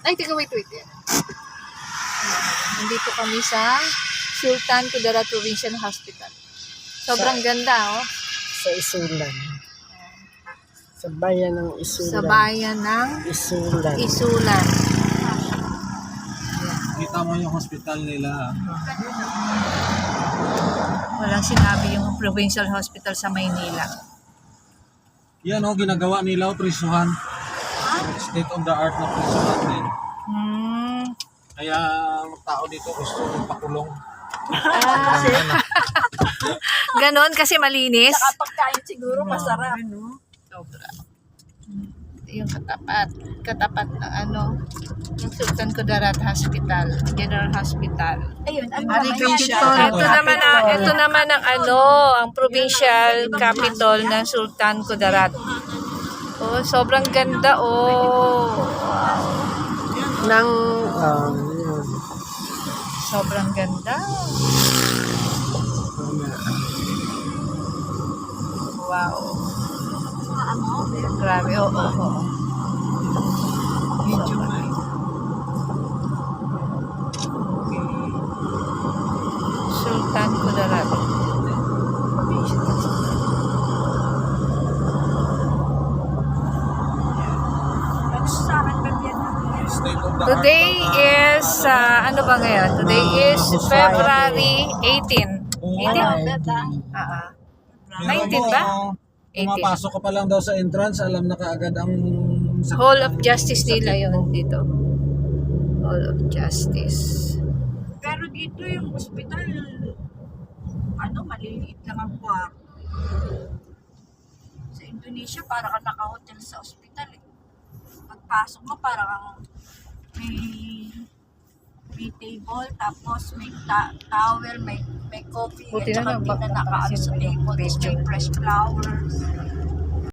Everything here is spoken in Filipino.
Ay, teka, wait. Yan. Nandito kami sa Sultan Kudarat Provincial Hospital. Sobrang ganda, oh. Sa Isulan. Sa bayan ng Isulan. Sa bayan ng Isulan. Isulan. Kita mo yung hospital nila. Walang sinabi yung provincial hospital sa Maynila. Yan o, ginagawa nila o prisuhan. State of the art na prisuhan din. Kaya ang tao dito gusto magpakulong. Ganon kasi malinis. Saka pagkain siguro masarap. Sobra. Yung katapat ng ano, yung Sultan Kudarat Hospital, General Hospital. Ayun, ano Ari naman yan? ito naman ang ano, ang provincial capital ng Sultan Kudarat. Oh, sobrang ganda oh. Nang, Sobrang ganda. Wow. Grabe, oo. Medyo okay. Sultan Kudarat. State of the art. Today is, ano ba ngayon? Today is February 18. 18? 19 ba? Pumapasok ka pa lang daw sa entrance, alam na kaagad ang Hall of Justice nila yun dito. Hall of Justice. Pero dito yung hospital, ano, maliliit lang ang kwarto. Sa Indonesia, para ka naka-hotel sa hospital eh. Pagpasok mo, para kang may table, tapos may towel, may coffee, Buti at na saka lang, hindi na nakaano sa table, tapos may fresh flowers.